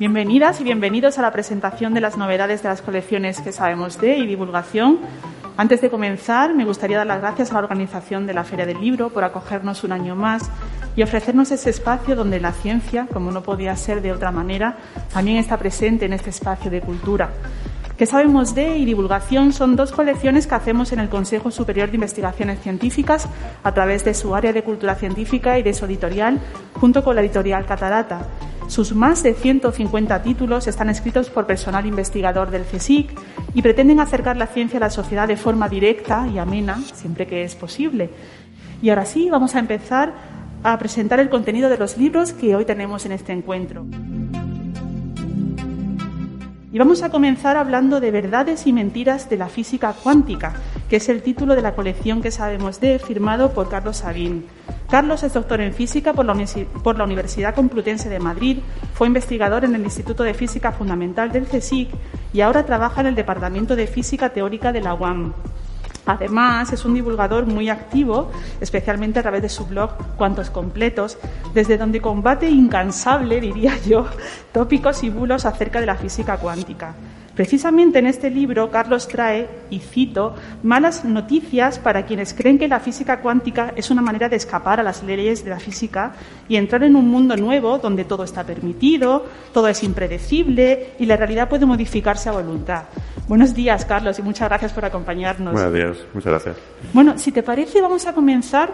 Bienvenidas y bienvenidos a la presentación de las novedades de las colecciones que sabemos de y divulgación. Antes de comenzar, me gustaría dar las gracias a la organización de la Feria del Libro por acogernos un año más y ofrecernos ese espacio donde la ciencia, como no podía ser de otra manera, también está presente en este espacio de cultura. ¿Qué sabemos de y divulgación? Son dos colecciones que hacemos en el Consejo Superior de Investigaciones Científicas a través de su área de cultura científica y de su editorial, junto con la editorial Catarata. Sus más de 150 títulos están escritos por personal investigador del CSIC y pretenden acercar la ciencia a la sociedad de forma directa y amena, siempre que es posible. Y ahora sí, vamos a empezar a presentar el contenido de los libros que hoy tenemos en este encuentro. Y vamos a comenzar hablando de Verdades y mentiras de la física cuántica, que es el título de la colección que sabemos de, firmado por Carlos Sabin. Carlos es doctor en física por la Universidad Complutense de Madrid, fue investigador en el Instituto de Física Fundamental del CSIC y ahora trabaja en el Departamento de Física Teórica de la UAM. Además, es un divulgador muy activo, especialmente a través de su blog Cuantos Completos, desde donde combate incansable, diría yo, tópicos y bulos acerca de la física cuántica. Precisamente en este libro, Carlos trae, y cito, malas noticias para quienes creen que la física cuántica es una manera de escapar a las leyes de la física y entrar en un mundo nuevo donde todo está permitido, todo es impredecible y la realidad puede modificarse a voluntad. Buenos días, Carlos, y muchas gracias por acompañarnos. Buenos días, muchas gracias. Bueno, si te parece, vamos a comenzar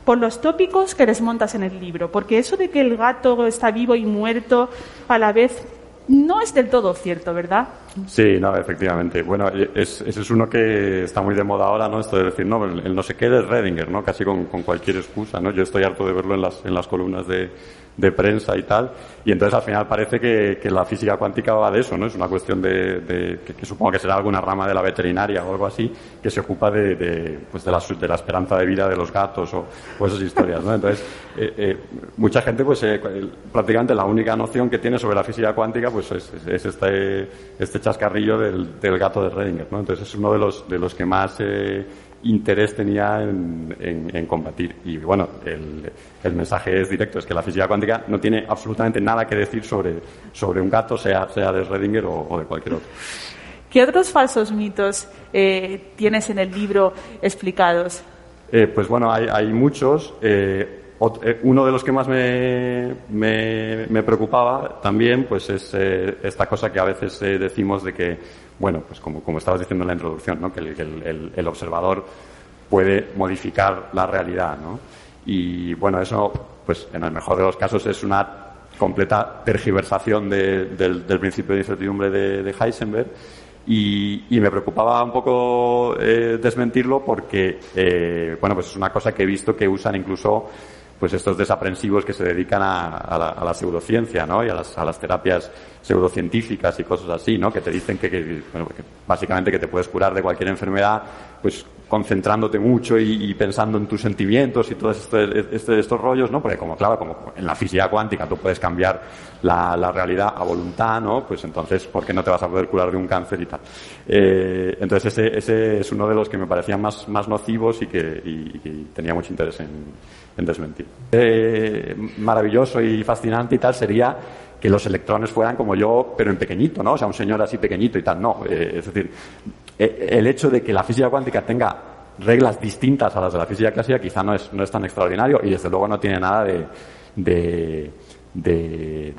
por los tópicos que desmontas en el libro, porque eso de que el gato está vivo y muerto a la vez no es del todo cierto, ¿verdad? Sí, no, efectivamente. Bueno, ese es uno que está muy de moda ahora, ¿no? Esto de decir, no, el no sé qué de Schrödinger, ¿no? Casi con cualquier excusa, ¿no? Yo estoy harto de verlo en las columnas de prensa y tal, y entonces al final parece que la física cuántica va de eso, ¿no? Es una cuestión que supongo que será alguna rama de la veterinaria o algo así, que se ocupa de la esperanza de vida de los gatos o esas historias, ¿no? Entonces, mucha gente, pues, prácticamente la única noción que tiene sobre la física cuántica, pues, es este chascarrillo del gato de Schrödinger, ¿no? Entonces es uno de los que más interés tenía en combatir. Y bueno, el mensaje es directo, es que la física cuántica no tiene absolutamente nada que decir sobre un gato, sea de Schrödinger o de cualquier otro. ¿Qué otros falsos mitos tienes en el libro explicados? Pues bueno, hay muchos. Uno de los que más me preocupaba también, pues es esta cosa que a veces decimos de que, bueno, pues como estabas diciendo en la introducción, ¿no? Que el observador puede modificar la realidad, ¿no? Y bueno, eso, pues en el mejor de los casos es una completa tergiversación del principio de incertidumbre de Heisenberg. Y me preocupaba un poco desmentirlo porque, bueno, pues es una cosa que he visto que usan incluso pues estos desaprensivos que se dedican a la pseudociencia, ¿no? Y a las terapias pseudocientíficas y cosas así, ¿no? Que te dicen que básicamente que te puedes curar de cualquier enfermedad, pues concentrándote mucho y pensando en tus sentimientos y todos estos rollos, ¿no? Porque como en la física cuántica tú puedes cambiar la realidad a voluntad, ¿no? Pues entonces, ¿por qué no te vas a poder curar de un cáncer y tal? Entonces ese es uno de los que me parecían más nocivos y que tenía mucho interés en desmentir. Maravilloso y fascinante y tal sería que los electrones fueran como yo, pero en pequeñito, ¿no? O sea, un señor así pequeñito y tal, no. Es decir, el hecho de que la física cuántica tenga reglas distintas a las de la física clásica quizá no es tan extraordinario y desde luego no tiene nada de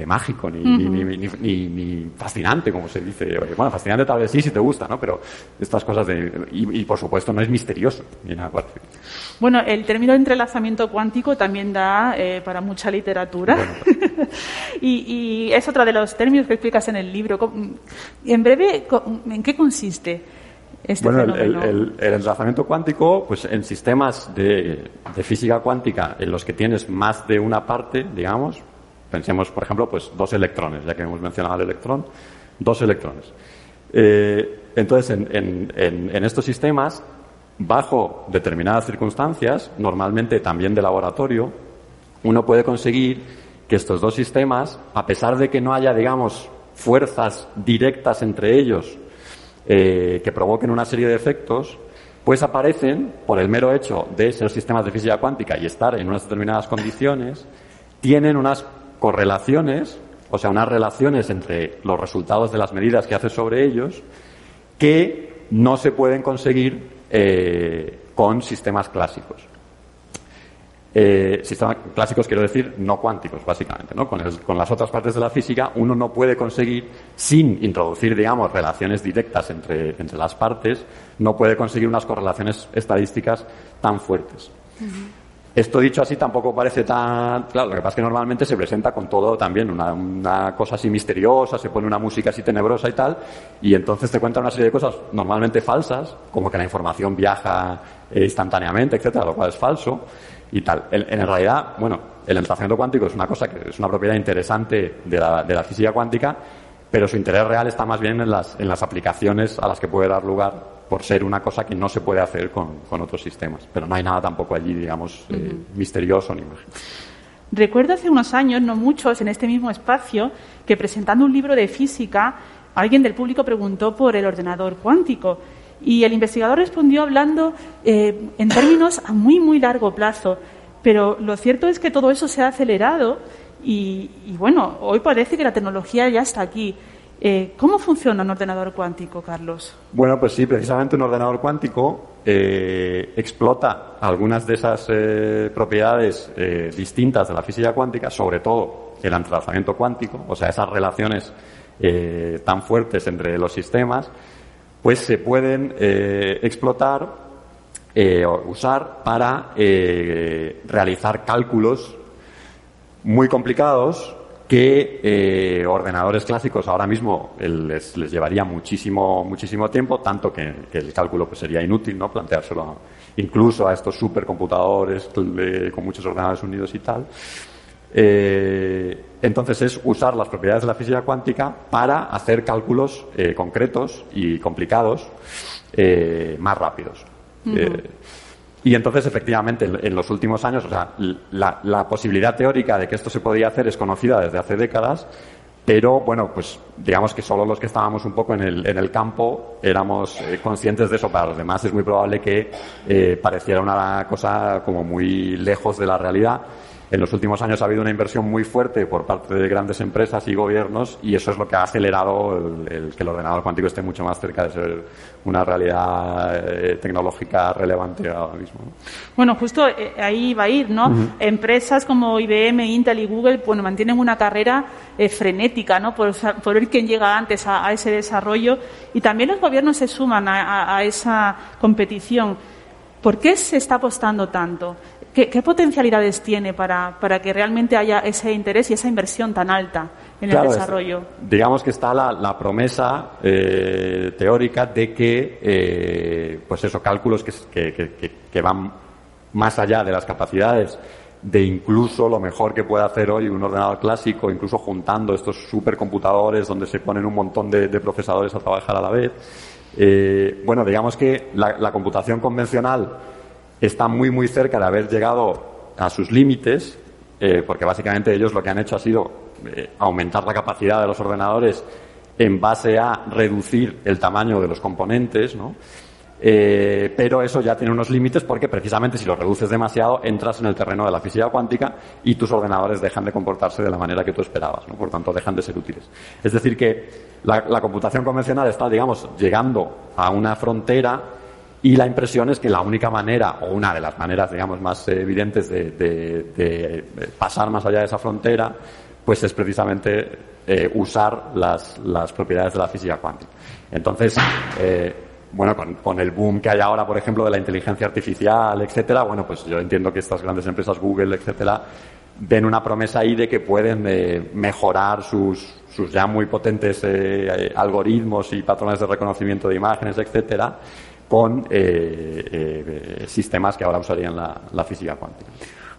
mágico ni fascinante, como se dice. Bueno, fascinante tal vez sí, si te gusta, ¿no? Pero estas cosas y por supuesto no es misterioso ni nada parecido. Bueno, el término entrelazamiento cuántico también da para mucha literatura. Bueno. y es otro de los términos que explicas en el libro. En breve, ¿en qué consiste este fenómeno? El entrelazamiento cuántico, pues en sistemas de física cuántica en los que tienes más de una parte, digamos, pensemos, por ejemplo, pues 2 electrones, ya que hemos mencionado el electrón, 2 electrones. Entonces, en estos sistemas, bajo determinadas circunstancias, normalmente también de laboratorio, uno puede conseguir que estos 2 sistemas, a pesar de que no haya, digamos, fuerzas directas entre ellos que provoquen una serie de efectos, pues aparecen, por el mero hecho de ser sistemas de física cuántica y estar en unas determinadas condiciones, tienen unas correlaciones, o sea, unas relaciones entre los resultados de las medidas que haces sobre ellos que no se pueden conseguir con sistemas clásicos. Sistemas clásicos quiero decir no cuánticos, básicamente, ¿no? Con las otras partes de la física uno no puede conseguir, sin introducir, digamos, relaciones directas entre las partes, no puede conseguir unas correlaciones estadísticas tan fuertes. Esto dicho así tampoco parece tan... Claro, lo que pasa es que normalmente se presenta con todo también una cosa así misteriosa, se pone una música así tenebrosa y tal, y entonces te cuentan una serie de cosas normalmente falsas, como que la información viaja instantáneamente, etcétera, lo cual es falso y tal. En realidad, bueno, el enlazamiento cuántico es una cosa que es una propiedad interesante de la física cuántica, pero su interés real está más bien en las aplicaciones a las que puede dar lugar por ser una cosa que no se puede hacer con otros sistemas. Pero no hay nada tampoco allí, digamos, misterioso ni mágico. Recuerdo hace unos años, no muchos, en este mismo espacio, que presentando un libro de física, alguien del público preguntó por el ordenador cuántico. Y el investigador respondió hablando en términos a muy, muy largo plazo. Pero lo cierto es que todo eso se ha acelerado y bueno, hoy parece que la tecnología ya está aquí. ¿Cómo funciona un ordenador cuántico, Carlos? Bueno, pues sí, precisamente un ordenador cuántico explota algunas de esas propiedades distintas de la física cuántica, sobre todo el entrelazamiento cuántico, o sea, esas relaciones tan fuertes entre los sistemas, pues se pueden explotar o usar para realizar cálculos muy complicados que ordenadores clásicos ahora mismo les llevaría muchísimo tiempo, tanto que el cálculo pues sería inútil, ¿no? Planteárselo incluso a estos supercomputadores con muchos ordenadores unidos y tal. Entonces es usar las propiedades de la física cuántica para hacer cálculos concretos y complicados más rápidos. Y entonces, efectivamente, en los últimos años, o sea, la posibilidad teórica de que esto se podía hacer es conocida desde hace décadas, pero, bueno, pues digamos que solo los que estábamos un poco en el campo éramos conscientes de eso. Para los demás es muy probable que pareciera una cosa como muy lejos de la realidad. En los últimos años ha habido una inversión muy fuerte por parte de grandes empresas y gobiernos y eso es lo que ha acelerado que el ordenador cuántico esté mucho más cerca de ser una realidad tecnológica relevante ahora mismo, ¿no? Bueno, justo ahí va a ir, ¿no? Empresas como IBM, Intel y Google, bueno, mantienen una carrera frenética, ¿no? Por ver quién llega antes a ese desarrollo y también los gobiernos se suman a esa competición. ¿Por qué se está apostando tanto? ¿Qué potencialidades tiene para que realmente haya ese interés y esa inversión tan alta en el desarrollo? Digamos que está la promesa teórica de que, pues eso, cálculos que van más allá de las capacidades de incluso lo mejor que puede hacer hoy un ordenador clásico, incluso juntando estos supercomputadores donde se ponen un montón de procesadores a trabajar a la vez. Bueno, digamos que la computación convencional está muy cerca de haber llegado a sus límites, porque básicamente ellos lo que han hecho ha sido aumentar la capacidad de los ordenadores en base a reducir el tamaño de los componentes, ¿no? Pero eso ya tiene unos límites porque precisamente si lo reduces demasiado entras en el terreno de la física cuántica y tus ordenadores dejan de comportarse de la manera que tú esperabas, ¿no? Por tanto dejan de ser útiles. Es decir que la computación convencional está, digamos, llegando a una frontera y la impresión es que la única manera, o una de las maneras, digamos, más evidentes de pasar más allá de esa frontera, pues es precisamente usar las propiedades de la física cuántica. Entonces, bueno, con el boom que hay ahora, por ejemplo, de la inteligencia artificial, etcétera, bueno, pues yo entiendo que estas grandes empresas, Google, etcétera, ven una promesa ahí de que pueden mejorar sus ya muy potentes algoritmos y patrones de reconocimiento de imágenes, etcétera, con sistemas que ahora usarían la física cuántica.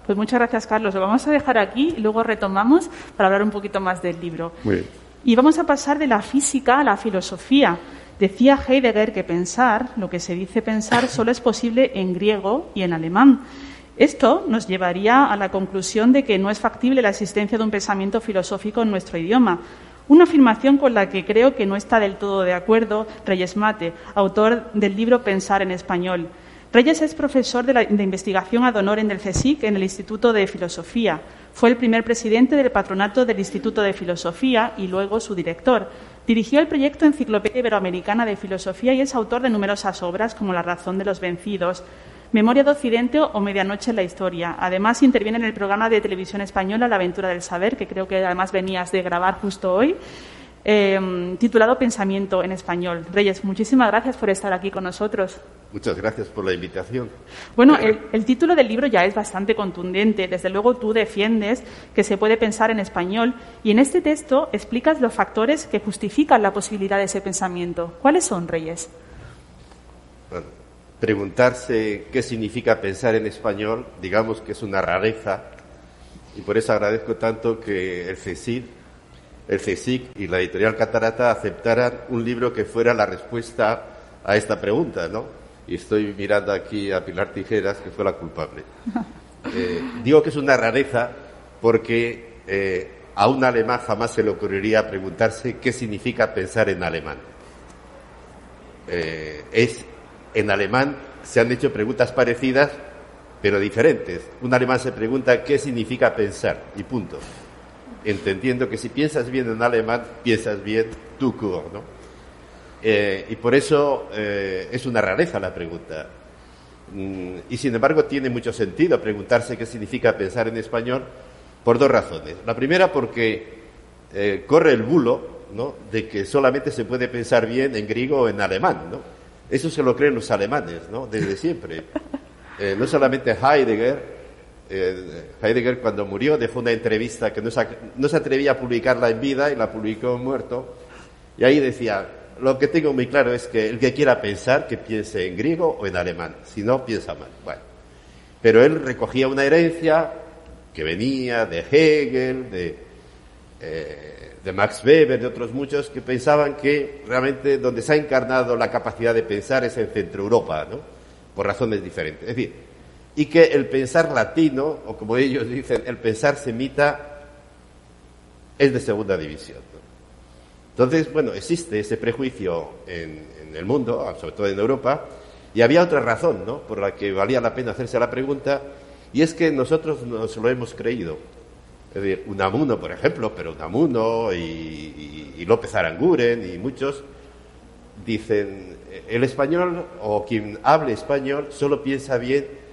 Pues muchas gracias, Carlos. Lo vamos a dejar aquí y luego retomamos para hablar un poquito más del libro. Muy bien. Y vamos a pasar de la física a la filosofía. Decía Heidegger que pensar, lo que se dice pensar, solo es posible en griego y en alemán. Esto nos llevaría a la conclusión de que no es factible la existencia de un pensamiento filosófico en nuestro idioma. Una afirmación con la que creo que no está del todo de acuerdo Reyes Mate, autor del libro Pensar en español. Reyes es profesor de investigación ad honorem del CSIC en el Instituto de Filosofía. Fue el primer presidente del patronato del Instituto de Filosofía y luego su director. Dirigió el proyecto Enciclopedia Iberoamericana de Filosofía y es autor de numerosas obras como La razón de los vencidos, Memoria de Occidente o Medianoche en la historia. Además, interviene en el programa de televisión española La aventura del saber, que creo que además venías de grabar justo hoy, titulado Pensamiento en español. Reyes, muchísimas gracias por estar aquí con nosotros. Muchas gracias por la invitación. Bueno, el título del libro ya es bastante contundente. Desde luego tú defiendes que se puede pensar en español y en este texto explicas los factores que justifican la posibilidad de ese pensamiento. ¿Cuáles son, Reyes? Bueno, preguntarse qué significa pensar en español, digamos que es una rareza y por eso agradezco tanto que el CSIC y la editorial Catarata aceptaran un libro que fuera la respuesta a esta pregunta, ¿no? Y estoy mirando aquí a Pilar Tijeras, que fue la culpable. Digo que es una rareza porque a un alemán jamás se le ocurriría preguntarse qué significa pensar en alemán. En alemán se han hecho preguntas parecidas, pero diferentes. Un alemán se pregunta qué significa pensar, y punto. Entendiendo que si piensas bien en alemán, piensas bien tout court, ¿no? Y por eso es una rareza la pregunta. Y sin embargo tiene mucho sentido preguntarse qué significa pensar en español por dos razones. La primera porque corre el bulo, ¿no?, de que solamente se puede pensar bien en griego o en alemán, ¿no? Eso se lo creen los alemanes, ¿no?, desde siempre. No solamente Heidegger. Heidegger, cuando murió, dejó una entrevista que no se atrevía a publicarla en vida y la publicó muerto, y ahí decía: lo que tengo muy claro es que el que quiera pensar, que piense en griego o en alemán, si no, piensa mal. Bueno, pero él recogía una herencia que venía de Hegel, de Max Weber, de otros muchos que pensaban que realmente donde se ha encarnado la capacidad de pensar es en Centro Europa, ¿no?, por razones diferentes. Es decir, y que el pensar latino, o como ellos dicen, el pensar semita, es de segunda división, ¿no? Entonces, bueno, existe ese prejuicio en el mundo, sobre todo en Europa, y había otra razón, ¿no?, por la que valía la pena hacerse la pregunta, y es que nosotros nos lo hemos creído. Es decir, Unamuno, por ejemplo, pero Unamuno y López Aranguren y muchos dicen: el español, o quien hable español, solo piensa bien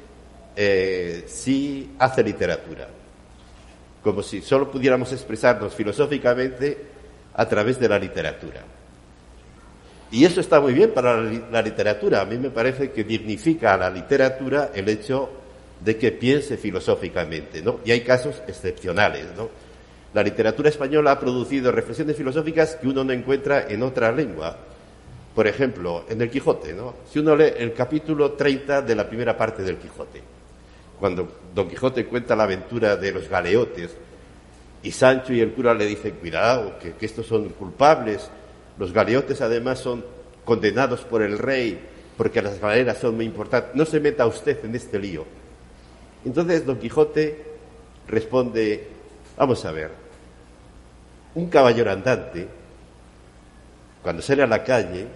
si hace literatura, como si solo pudiéramos expresarnos filosóficamente a través de la literatura. Y eso está muy bien para la literatura. A mí me parece que dignifica a la literatura el hecho de que piense filosóficamente, ¿no? Y hay casos excepcionales, ¿no? La literatura española ha producido reflexiones filosóficas que uno no encuentra en otra lengua. Por ejemplo, en el Quijote, ¿no? Si uno lee el capítulo 30 de la primera parte del Quijote, cuando Don Quijote cuenta la aventura de los galeotes y Sancho y el cura le dicen: cuidado, que estos son culpables, los galeotes además son condenados por el rey porque las galeras son muy importantes, no se meta usted en este lío. Entonces Don Quijote responde: vamos a ver, un caballero andante, cuando sale a la calle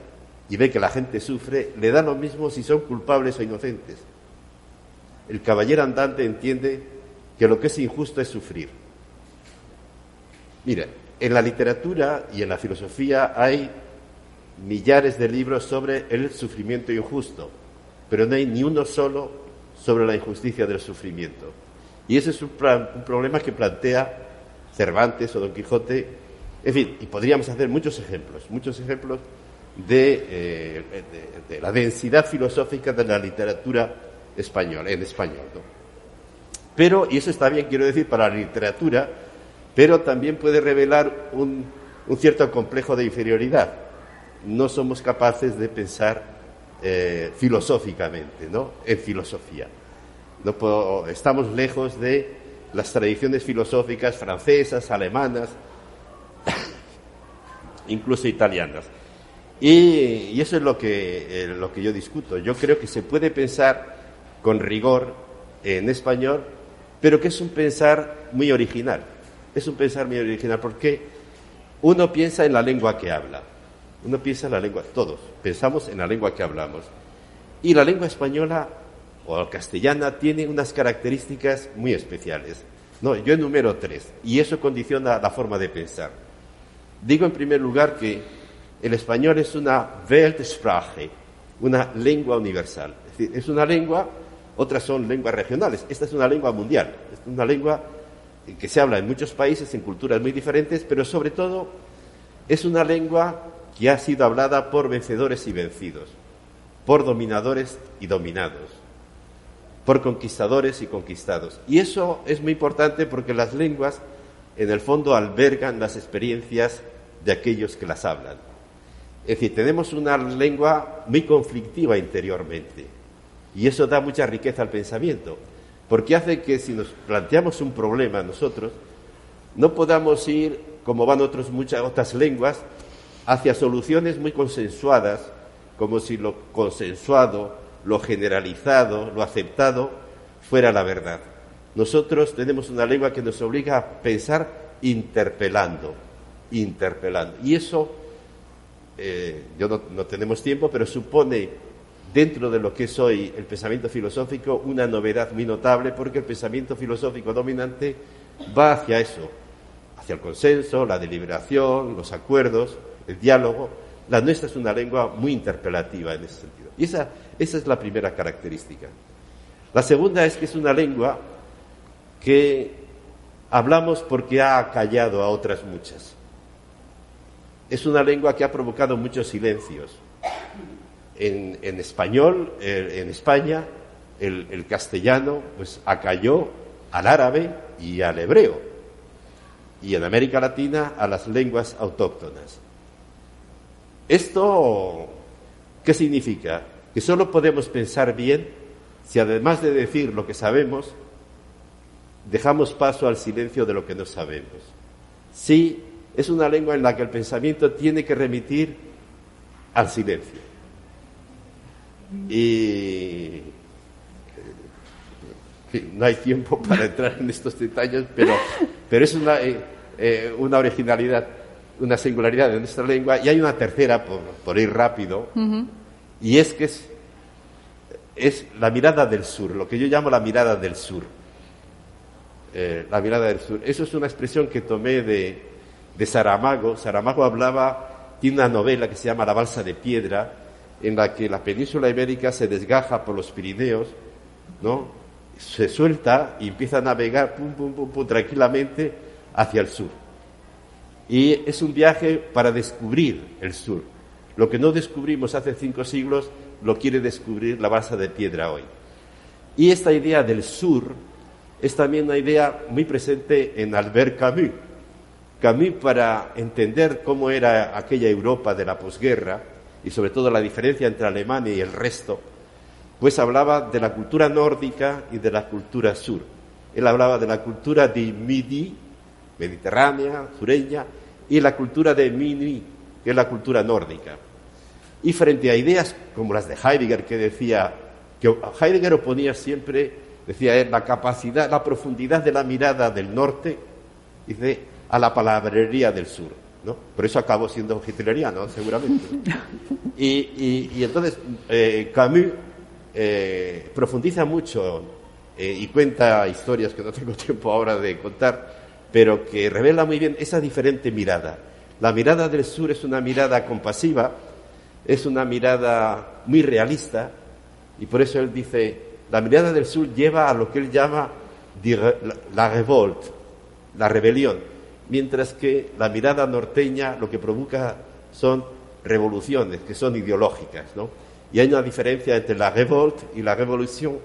y ve que la gente sufre, le da lo mismo si son culpables o inocentes. El caballero andante entiende que lo que es injusto es sufrir. Mira, en la literatura y en la filosofía hay millares de libros sobre el sufrimiento injusto, pero no hay ni uno solo sobre la injusticia del sufrimiento. Y ese es un problema que plantea Cervantes o Don Quijote. En fin, y podríamos hacer muchos ejemplos de la densidad filosófica de la literatura española, en español, ¿no? Pero, y eso está bien, quiero decir, para la literatura, pero también puede revelar un cierto complejo de inferioridad. No somos capaces de pensar filosóficamente, ¿no?, en filosofía. Estamos lejos de las tradiciones filosóficas francesas, alemanas, incluso italianas. Y eso es lo que yo discuto. Yo creo que se puede pensar con rigor en español, pero que es un pensar muy original. Es un pensar muy original porque uno piensa en la lengua que habla. Uno piensa en la lengua, todos pensamos en la lengua que hablamos. Y la lengua española o castellana tiene unas características muy especiales. No, yo enumero 3, y eso condiciona la forma de pensar. Digo en primer lugar que el español es una Weltsprache, una lengua universal. Es decir, es una lengua, otras son lenguas regionales, esta es una lengua mundial, es una lengua que se habla en muchos países, en culturas muy diferentes, pero sobre todo es una lengua que ha sido hablada por vencedores y vencidos, por dominadores y dominados, por conquistadores y conquistados. Y eso es muy importante porque las lenguas, en el fondo, albergan las experiencias de aquellos que las hablan. Es decir, tenemos una lengua muy conflictiva interiormente, y eso da mucha riqueza al pensamiento, porque hace que si nos planteamos un problema nosotros, no podamos ir, como van muchas otras lenguas, hacia soluciones muy consensuadas, como si lo consensuado, lo generalizado, lo aceptado, fuera la verdad. Nosotros tenemos una lengua que nos obliga a pensar interpelando. Y eso, no tenemos tiempo, pero supone, dentro de lo que es hoy el pensamiento filosófico, una novedad muy notable, porque el pensamiento filosófico dominante va hacia eso, hacia el consenso, la deliberación, los acuerdos, el diálogo. La nuestra es una lengua muy interpelativa en ese sentido. Y esa es la primera característica. La segunda es que es una lengua que hablamos porque ha acallado a otras muchas. Es una lengua que ha provocado muchos silencios. En español, en España, el castellano pues acalló al árabe y al hebreo. Y en América Latina a las lenguas autóctonas. ¿Esto qué significa? Que solo podemos pensar bien si, además de decir lo que sabemos, dejamos paso al silencio de lo que no sabemos. Sí, es una lengua en la que el pensamiento tiene que remitir al silencio. Y no hay tiempo para entrar en estos detalles, pero es una originalidad, una singularidad de nuestra lengua. Y hay una tercera, por ir rápido, y es que es la mirada del sur, lo que yo llamo la mirada del sur. La mirada del sur. Eso es una expresión que tomé de Saramago. Saramago tiene una novela que se llama La balsa de piedra, en la que la península ibérica se desgaja por los Pirineos, ¿no? Se suelta y empieza a navegar tranquilamente hacia el sur. Y es un viaje para descubrir el sur. Lo que no descubrimos hace 5 siglos lo quiere descubrir la balsa de piedra hoy. Y esta idea del sur es también una idea muy presente en Albert Camus. Camus, para entender cómo era aquella Europa de la posguerra, y sobre todo la diferencia entre Alemania y el resto, pues hablaba de la cultura nórdica y de la cultura sur. Él hablaba de la cultura de Midi, mediterránea, sureña, y la cultura de Mini, que es la cultura nórdica. Y frente a ideas como las de Heidegger, que Heidegger oponía siempre, decía la capacidad, la profundidad de la mirada del norte, dice, a la palabrería del sur, ¿no? Por eso acabó siendo hitleriano, seguramente. Y entonces Camus profundiza mucho y cuenta historias que no tengo tiempo ahora de contar, pero que revela muy bien esa diferente mirada. La mirada del sur es una mirada compasiva, es una mirada muy realista, y por eso él dice, la mirada del sur lleva a lo que él llama la revolte, la rebelión, mientras que la mirada norteña lo que provoca son revoluciones, que son ideológicas, ¿no? Y hay una diferencia entre la revolte y la revolución,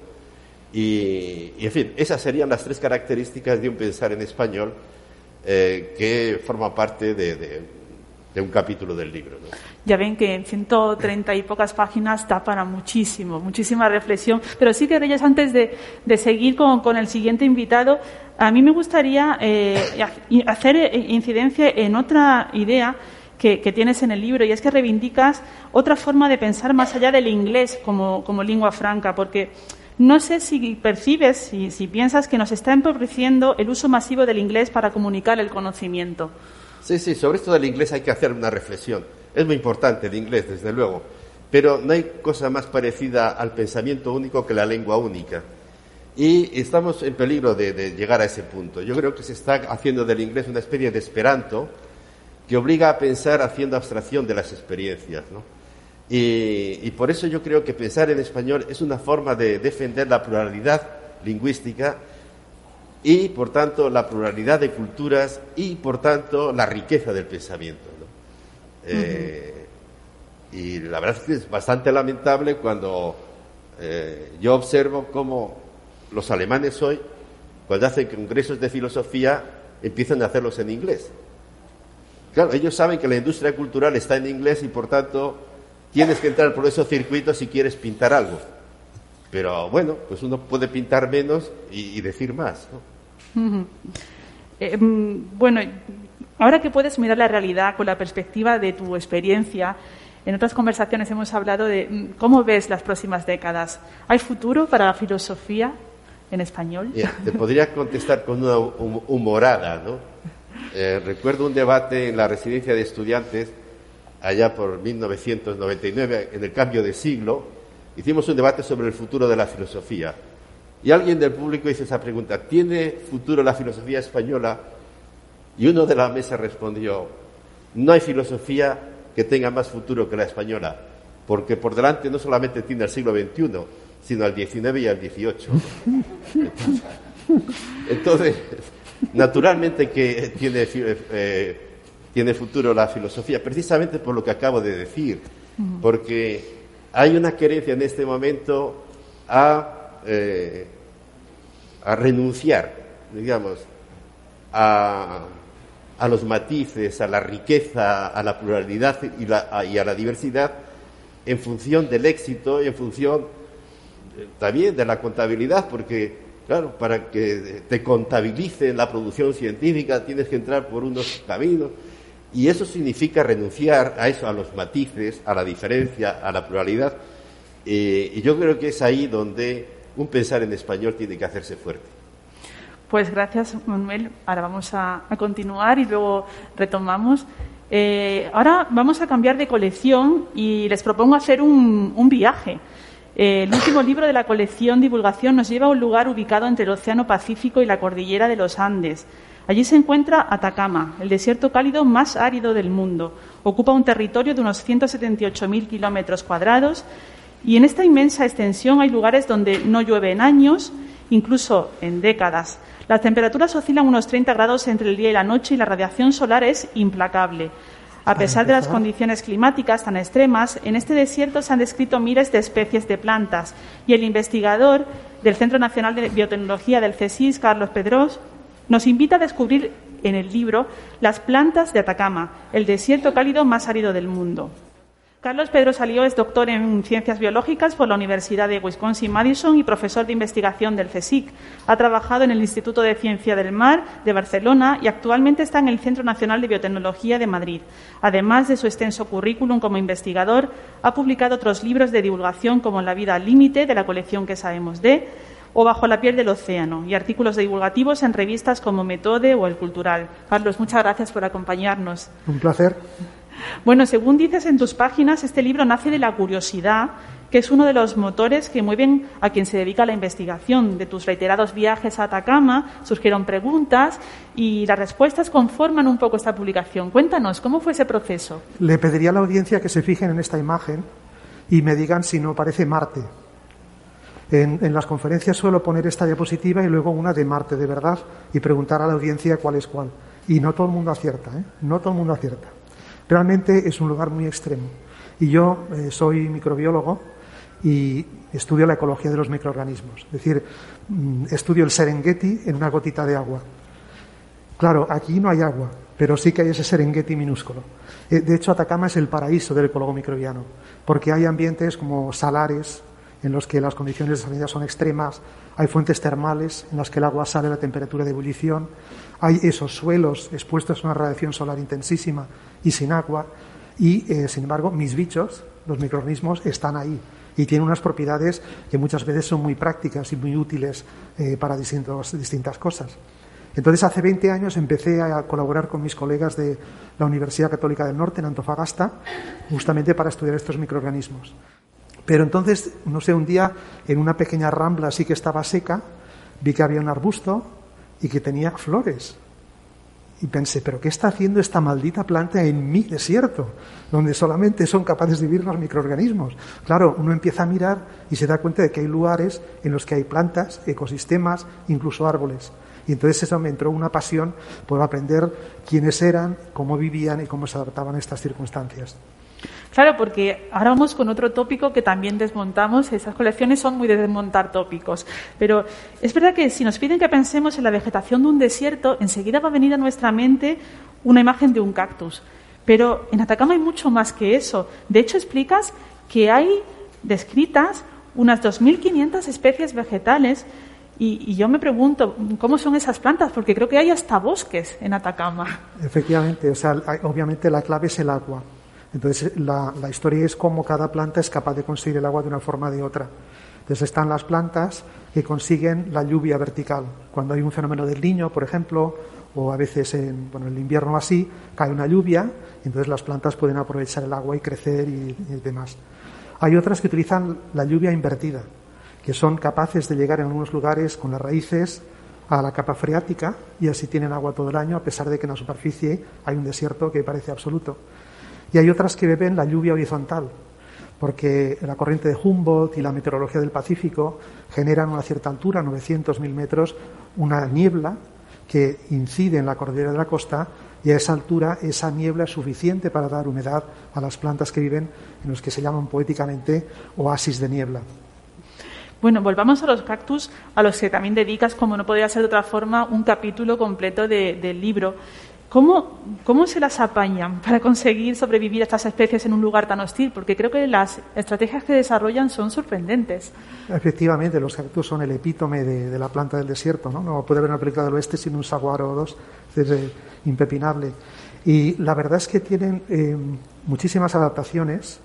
y en fin, esas serían las 3 características de un pensar en español que forma parte de un capítulo del libro, ¿no? Ya ven que en 130 y pocas páginas da para muchísima reflexión. Pero sí que, Reyes, antes de seguir con el siguiente invitado, a mí me gustaría hacer incidencia en otra idea que tienes en el libro, y es que reivindicas otra forma de pensar más allá del inglés como lengua franca, porque no sé si percibes, si piensas que nos está empobreciendo el uso masivo del inglés para comunicar el conocimiento. Sí, sobre esto del inglés hay que hacer una reflexión. Es muy importante el inglés, desde luego, pero no hay cosa más parecida al pensamiento único que la lengua única. Y estamos en peligro de llegar a ese punto. Yo creo que se está haciendo del inglés una especie de esperanto que obliga a pensar haciendo abstracción de las experiencias, ¿no? Y por eso yo creo que pensar en español es una forma de defender la pluralidad lingüística y, por tanto, la pluralidad de culturas y, por tanto, la riqueza del pensamiento, ¿no? Y la verdad es que es bastante lamentable cuando yo observo cómo los alemanes hoy, cuando hacen congresos de filosofía, empiezan a hacerlos en inglés. Claro, ellos saben que la industria cultural está en inglés y, por tanto, tienes que entrar por esos circuitos si quieres pintar algo. Pero, bueno, pues uno puede pintar menos y decir más, ¿no? Bueno, ahora que puedes mirar la realidad con la perspectiva de tu experiencia, en otras conversaciones hemos hablado de cómo ves las próximas décadas. ¿Hay futuro para la filosofía en español? Mira, te podría contestar con una humorada, ¿no? Recuerdo un debate en la residencia de estudiantes allá por 1999, en el cambio de siglo. Hicimos un debate sobre el futuro de la filosofía. Y alguien del público hizo esa pregunta: ¿tiene futuro la filosofía española? Y uno de la mesa respondió: no hay filosofía que tenga más futuro que la española, porque por delante no solamente tiene el siglo XXI, sino al XIX y al XVIII. Entonces, naturalmente que tiene futuro la filosofía, precisamente por lo que acabo de decir, porque hay una querencia en este momento a renunciar, digamos, a los matices, a la riqueza, a la pluralidad y a la diversidad, en función del éxito y en función también de la contabilidad, porque, claro, para que te contabilicen la producción científica tienes que entrar por unos caminos, y eso significa renunciar a eso, a los matices, a la diferencia, a la pluralidad, y yo creo que es ahí donde un pensar en español tiene que hacerse fuerte. Pues gracias, Manuel. Ahora vamos a continuar y luego retomamos. Ahora vamos a cambiar de colección y les propongo hacer un viaje. El último libro de la colección Divulgación nos lleva a un lugar ubicado entre el Océano Pacífico y la cordillera de los Andes. Allí se encuentra Atacama, el desierto cálido más árido del mundo. Ocupa un territorio de unos 178.000 kilómetros cuadrados y en esta inmensa extensión hay lugares donde no llueve en años, incluso en décadas. Las temperaturas oscilan unos 30 grados entre el día y la noche y la radiación solar es implacable. A pesar de las condiciones climáticas tan extremas, en este desierto se han descrito miles de especies de plantas y el investigador del Centro Nacional de Biotecnología del CSIS, Carlos Pedrós, nos invita a descubrir en el libro las plantas de Atacama, el desierto cálido más árido del mundo. Carlos Pedrós Alió es doctor en Ciencias Biológicas por la Universidad de Wisconsin-Madison y profesor de investigación del CSIC. Ha trabajado en el Instituto de Ciencia del Mar de Barcelona y actualmente está en el Centro Nacional de Biotecnología de Madrid. Además de su extenso currículum como investigador, ha publicado otros libros de divulgación como La vida al límite, de la colección Que sabemos de, o Bajo la piel del océano, y artículos divulgativos en revistas como Metode o El Cultural. Carlos, muchas gracias por acompañarnos. Un placer. Bueno, según dices en tus páginas, este libro nace de la curiosidad, que es uno de los motores que mueven a quien se dedica a la investigación. De tus reiterados viajes a Atacama surgieron preguntas y las respuestas conforman un poco esta publicación. Cuéntanos, ¿cómo fue ese proceso? Le pediría a la audiencia que se fijen en esta imagen y me digan si no parece Marte. En las conferencias suelo poner esta diapositiva y luego una de Marte de verdad y preguntar a la audiencia cuál es cuál. Y no todo el mundo acierta, ¿eh? No todo el mundo acierta. Realmente es un lugar muy extremo. Y yo soy microbiólogo y estudio la ecología de los microorganismos. Es decir, estudio el Serengeti en una gotita de agua. Claro, aquí no hay agua, pero sí que hay ese Serengeti minúsculo. De hecho, Atacama es el paraíso del ecólogo microbiano, porque hay ambientes como salares, en los que las condiciones de salinidad son extremas, hay fuentes termales en las que el agua sale a la temperatura de ebullición, hay esos suelos expuestos a una radiación solar intensísima y sin agua, y sin embargo mis bichos, los microorganismos, están ahí y tienen unas propiedades que muchas veces son muy prácticas y muy útiles para distintas cosas. Entonces, hace 20 años empecé a colaborar con mis colegas de la Universidad Católica del Norte, en Antofagasta, justamente para estudiar estos microorganismos. Pero entonces, no sé, un día, en una pequeña rambla así que estaba seca, vi que había un arbusto y que tenía flores. Y pensé, ¿pero qué está haciendo esta maldita planta en mi desierto, donde solamente son capaces de vivir los microorganismos? Claro, uno empieza a mirar y se da cuenta de que hay lugares en los que hay plantas, ecosistemas, incluso árboles. Y entonces eso me entró una pasión por aprender quiénes eran, cómo vivían y cómo se adaptaban a estas circunstancias. Claro, porque ahora vamos con otro tópico que también desmontamos. Esas colecciones son muy de desmontar tópicos. Pero es verdad que si nos piden que pensemos en la vegetación de un desierto, enseguida va a venir a nuestra mente una imagen de un cactus. Pero en Atacama hay mucho más que eso. De hecho, explicas que hay descritas unas 2.500 especies vegetales. Y yo me pregunto, ¿cómo son esas plantas? Porque creo que hay hasta bosques en Atacama. Efectivamente, o sea, obviamente la clave es el agua. Entonces, la historia es cómo cada planta es capaz de conseguir el agua de una forma o de otra. Entonces, están las plantas que consiguen la lluvia vertical. Cuando hay un fenómeno del Niño, por ejemplo, o a veces en el invierno así, cae una lluvia, entonces las plantas pueden aprovechar el agua y crecer y demás. Hay otras que utilizan la lluvia invertida, que son capaces de llegar en algunos lugares con las raíces a la capa freática y así tienen agua todo el año, a pesar de que en la superficie hay un desierto que parece absoluto. Y hay otras que beben la lluvia horizontal, porque la corriente de Humboldt y la meteorología del Pacífico generan a una cierta altura, 900.000 metros, una niebla que incide en la cordillera de la costa, y a esa altura esa niebla es suficiente para dar humedad a las plantas que viven en los que se llaman poéticamente oasis de niebla. Bueno, volvamos a los cactus, a los que también dedicas, como no podría ser de otra forma, un capítulo completo del libro. ¿Cómo se las apañan para conseguir sobrevivir a estas especies en un lugar tan hostil? Porque creo que las estrategias que desarrollan son sorprendentes. Efectivamente, los cactus son el epítome de la planta del desierto, ¿no? No puede haber una película del oeste sin un saguaro o dos, es impepinable. Y la verdad es que tienen muchísimas adaptaciones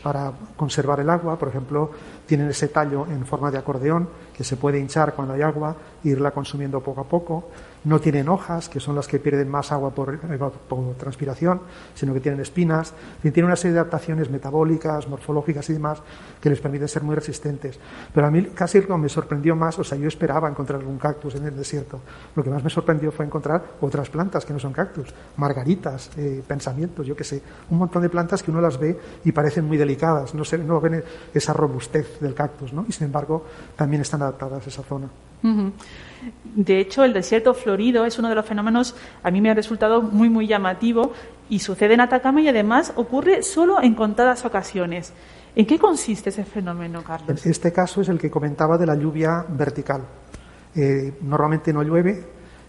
para conservar el agua. Por ejemplo, tienen ese tallo en forma de acordeón que se puede hinchar cuando hay agua e irla consumiendo poco a poco. No tienen hojas, que son las que pierden más agua por transpiración, sino que tienen espinas. Tienen una serie de adaptaciones metabólicas, morfológicas y demás que les permiten ser muy resistentes. Pero a mí casi lo que me sorprendió más, o sea, yo esperaba encontrar algún cactus en el desierto. Lo que más me sorprendió fue encontrar otras plantas que no son cactus, margaritas, pensamientos, yo qué sé, un montón de plantas que uno las ve y parecen muy delicadas, no ven esa robustez del cactus, ¿no? Y sin embargo también están adaptadas a esa zona. Uh-huh. De hecho, el desierto florido es uno de los fenómenos, a mí me ha resultado muy, muy llamativo, y sucede en Atacama y además ocurre solo en contadas ocasiones. ¿En qué consiste ese fenómeno, Carlos? Este caso es el que comentaba de la lluvia vertical. Normalmente no llueve.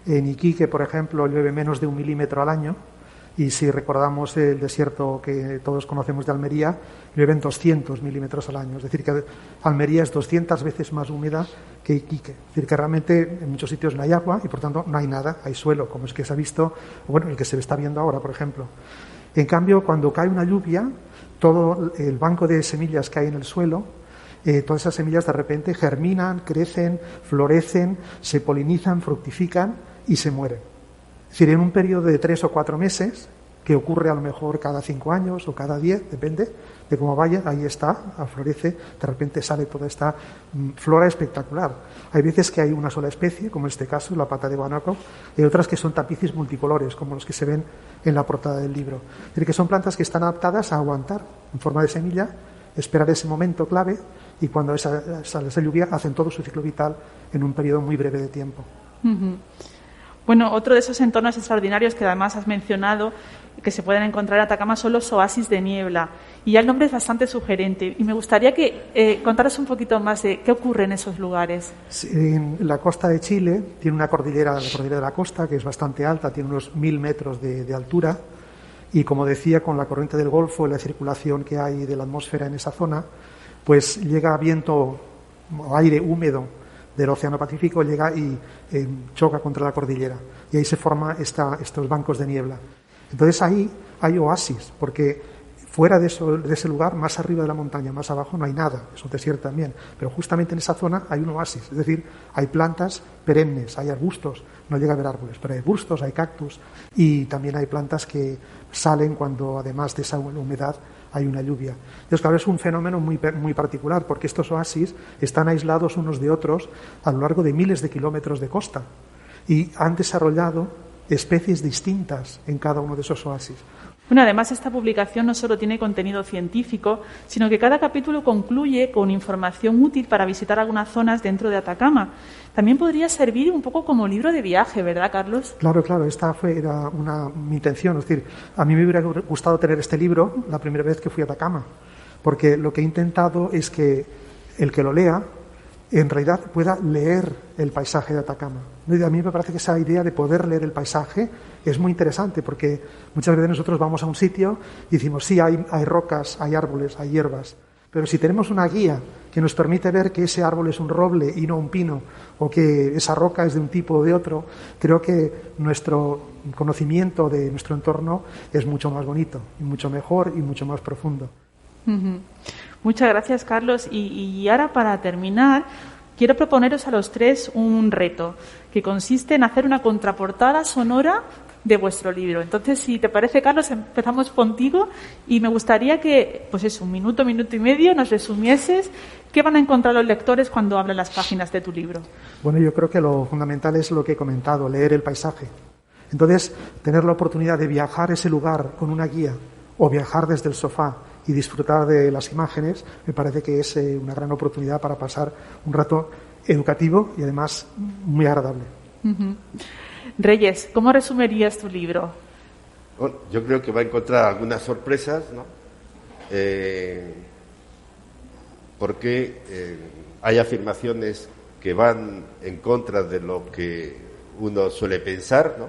En Iquique, por ejemplo, llueve menos de 1 milímetro al año. Y si recordamos el desierto que todos conocemos de Almería, llueven 200 milímetros al año. Es decir, que Almería es 200 veces más húmeda que Iquique. Es decir, que realmente en muchos sitios no hay agua y por tanto no hay nada, hay suelo, como es que se ha visto, bueno, el que se está viendo ahora, por ejemplo. En cambio, cuando cae una lluvia, todo el banco de semillas que hay en el suelo, todas esas semillas de repente germinan, crecen, florecen, se polinizan, fructifican y se mueren. Es decir, en un periodo de 3 o 4 meses, que ocurre a lo mejor cada 5 años o cada 10, depende de cómo vaya, ahí está, florece, de repente sale toda esta flora espectacular. Hay veces que hay una sola especie, como en este caso, la pata de guanaco, y otras que son tapices multicolores, como los que se ven en la portada del libro. Es decir, que son plantas que están adaptadas a aguantar en forma de semilla, esperar ese momento clave, y cuando sale esa lluvia hacen todo su ciclo vital en un periodo muy breve de tiempo. Uh-huh. Bueno, otro de esos entornos extraordinarios que además has mencionado, que se pueden encontrar en Atacama, son los oasis de niebla. Y ya el nombre es bastante sugerente. Y me gustaría que contaras un poquito más de qué ocurre en esos lugares. En la costa de Chile tiene una cordillera, la cordillera de la costa, que es bastante alta, tiene unos 1.000 metros de altura. Y como decía, con la corriente del Golfo y la circulación que hay de la atmósfera en esa zona, pues llega viento o aire húmedo del Océano Pacífico, llega y choca contra la cordillera. Y ahí se forman estos bancos de niebla. Entonces ahí hay oasis, porque Fuera de ese lugar, más arriba de la montaña, más abajo, no hay nada, es un desierto también. Pero justamente en esa zona hay un oasis, es decir, hay plantas perennes, hay arbustos, no llega a haber árboles, pero hay arbustos, hay cactus y también hay plantas que salen cuando, además de esa humedad, hay una lluvia. Entonces, claro, es un fenómeno muy particular, porque estos oasis están aislados unos de otros a lo largo de miles de kilómetros de costa y han desarrollado especies distintas en cada uno de esos oasis. Bueno, además esta publicación no solo tiene contenido científico, sino que cada capítulo concluye con información útil para visitar algunas zonas dentro de Atacama. También podría servir un poco como libro de viaje, ¿verdad, Carlos? Claro, esta era mi intención. Es decir, a mí me hubiera gustado tener este libro la primera vez que fui a Atacama, porque lo que he intentado es que el que lo lea en realidad pueda leer el paisaje de Atacama. Y a mí me parece que esa idea de poder leer el paisaje es muy interesante, porque muchas veces nosotros vamos a un sitio y decimos, sí, hay rocas, hay árboles, hay hierbas, pero si tenemos una guía que nos permite ver que ese árbol es un roble y no un pino, o que esa roca es de un tipo o de otro, creo que nuestro conocimiento de nuestro entorno es mucho más bonito, y mucho mejor y mucho más profundo. Uh-huh. Muchas gracias, Carlos. Y ahora, para terminar, quiero proponeros a los tres un reto que consiste en hacer una contraportada sonora de vuestro libro. Entonces, si te parece, Carlos, empezamos contigo y me gustaría que, pues eso, un minuto y medio, nos resumieses qué van a encontrar los lectores cuando abran las páginas de tu libro. Bueno, yo creo que lo fundamental es lo que he comentado, leer el paisaje. Entonces, tener la oportunidad de viajar a ese lugar con una guía o viajar desde el sofá y disfrutar de las imágenes, me parece que es una gran oportunidad para pasar un rato educativo y además muy agradable. Uh-huh. Reyes, ¿cómo resumirías tu libro? Bueno, yo creo que va a encontrar algunas sorpresas, ¿no? Porque hay afirmaciones que van en contra de lo que uno suele pensar, ¿no?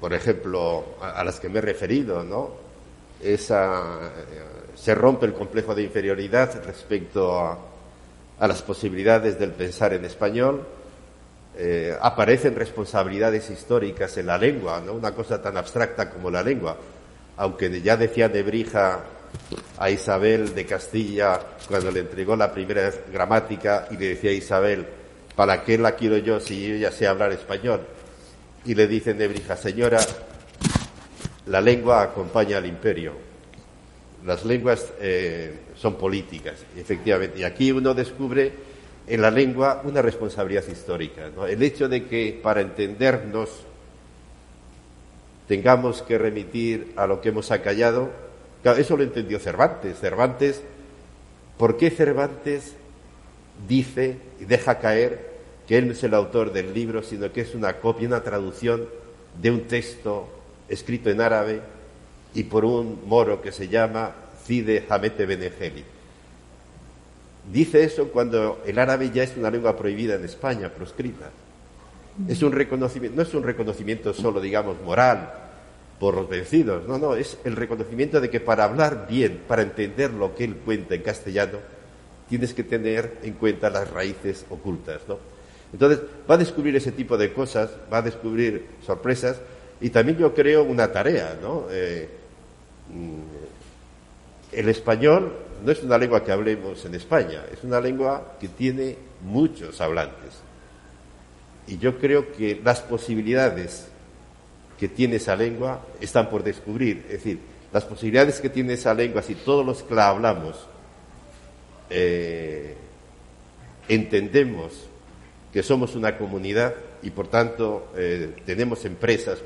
Por ejemplo, a las que me he referido, ¿no? Se rompe el complejo de inferioridad respecto a las posibilidades del pensar en español. Aparecen responsabilidades históricas en la lengua, ¿no? Una cosa tan abstracta como la lengua, aunque ya decía Nebrija a Isabel de Castilla cuando le entregó la primera gramática y le decía a Isabel, ¿para qué la quiero yo si yo ya sé hablar español? Y le dice Nebrija, señora, la lengua acompaña al imperio. Las lenguas son políticas, efectivamente. Y aquí uno descubre en la lengua una responsabilidad histórica, ¿no? El hecho de que para entendernos tengamos que remitir a lo que hemos acallado, claro, eso lo entendió Cervantes. ¿Por qué Cervantes dice y deja caer que él no es el autor del libro, sino que es una copia, una traducción de un texto escrito en árabe y por un moro que se llama Cide Hamete Benengeli? Dice eso cuando el árabe ya es una lengua prohibida en España, proscrita. Es un reconocimiento, no es un reconocimiento solo, digamos, moral por los vencidos, no, es el reconocimiento de que para hablar bien, para entender lo que él cuenta en castellano, tienes que tener en cuenta las raíces ocultas, ¿no? Entonces, va a descubrir ese tipo de cosas, va a descubrir sorpresas, y también yo creo una tarea, ¿no? El español no es una lengua que hablemos en España, es una lengua que tiene muchos hablantes. Y yo creo que las posibilidades que tiene esa lengua están por descubrir. Es decir, las posibilidades que tiene esa lengua, si todos los que la hablamos entendemos que somos una comunidad y por tanto tenemos empresas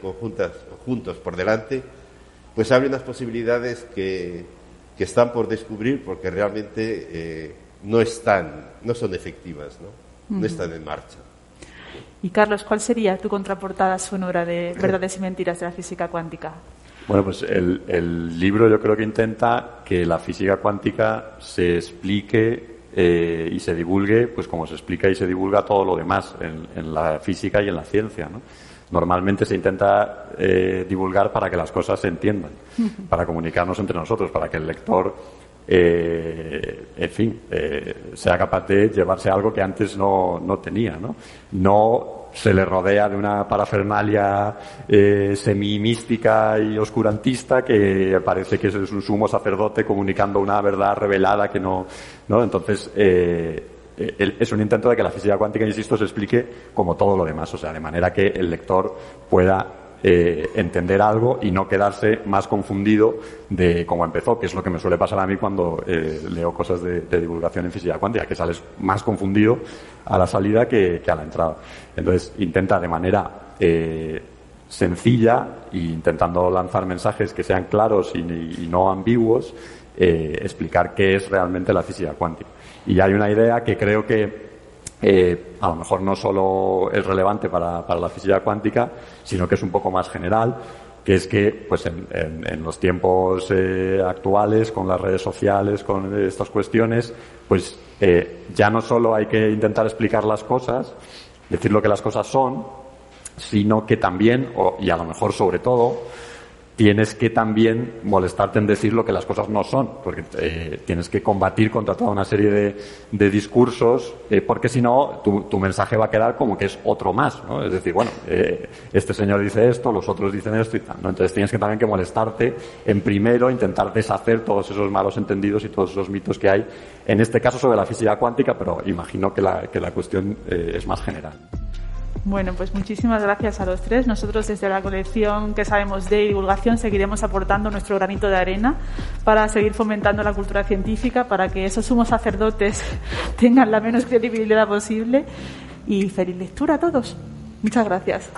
juntos por delante, pues abre unas posibilidades que están por descubrir porque realmente no son efectivas, ¿no? No están en marcha. Y Carlos, ¿cuál sería tu contraportada sonora de Verdades y Mentiras de la Física Cuántica? Bueno, pues el libro yo creo que intenta que la física cuántica se explique y se divulgue, pues como se explica y se divulga todo lo demás en la física y en la ciencia, ¿no? Normalmente se intenta divulgar para que las cosas se entiendan, para comunicarnos entre nosotros, para que el lector en fin, sea capaz de llevarse algo que antes no tenía, ¿no? No se le rodea de una parafernalia semi-mística y oscurantista que parece que es un sumo sacerdote comunicando una verdad revelada que no. Entonces, es un intento de que la física cuántica, insisto, se explique como todo lo demás, o sea, de manera que el lector pueda entender algo y no quedarse más confundido de cómo empezó, que es lo que me suele pasar a mí cuando leo cosas de divulgación en física cuántica, que sales más confundido a la salida que a la entrada. Entonces intenta de manera sencilla e intentando lanzar mensajes que sean claros y no ambiguos, explicar qué es realmente la física cuántica. Y hay una idea que creo que a lo mejor no solo es relevante para la física cuántica, sino que es un poco más general, que es que pues en los tiempos actuales, con las redes sociales, con estas cuestiones, pues ya no solo hay que intentar explicar las cosas, decir lo que las cosas son, sino que también, y a lo mejor sobre todo, tienes que también molestarte en decir lo que las cosas no son, porque tienes que combatir contra toda una serie de discursos, porque si no, tu mensaje va a quedar como que es otro más, ¿no? Es decir, bueno, este señor dice esto, los otros dicen esto y tal, ¿no? Entonces tienes que también que molestarte en primero, intentar deshacer todos esos malos entendidos y todos esos mitos que hay, en este caso sobre la física cuántica, pero imagino que la cuestión es más general. Bueno, pues muchísimas gracias a los tres. Nosotros desde la colección que sabemos de divulgación seguiremos aportando nuestro granito de arena para seguir fomentando la cultura científica, para que esos sumos sacerdotes tengan la menos credibilidad posible. Y feliz lectura a todos. Muchas gracias.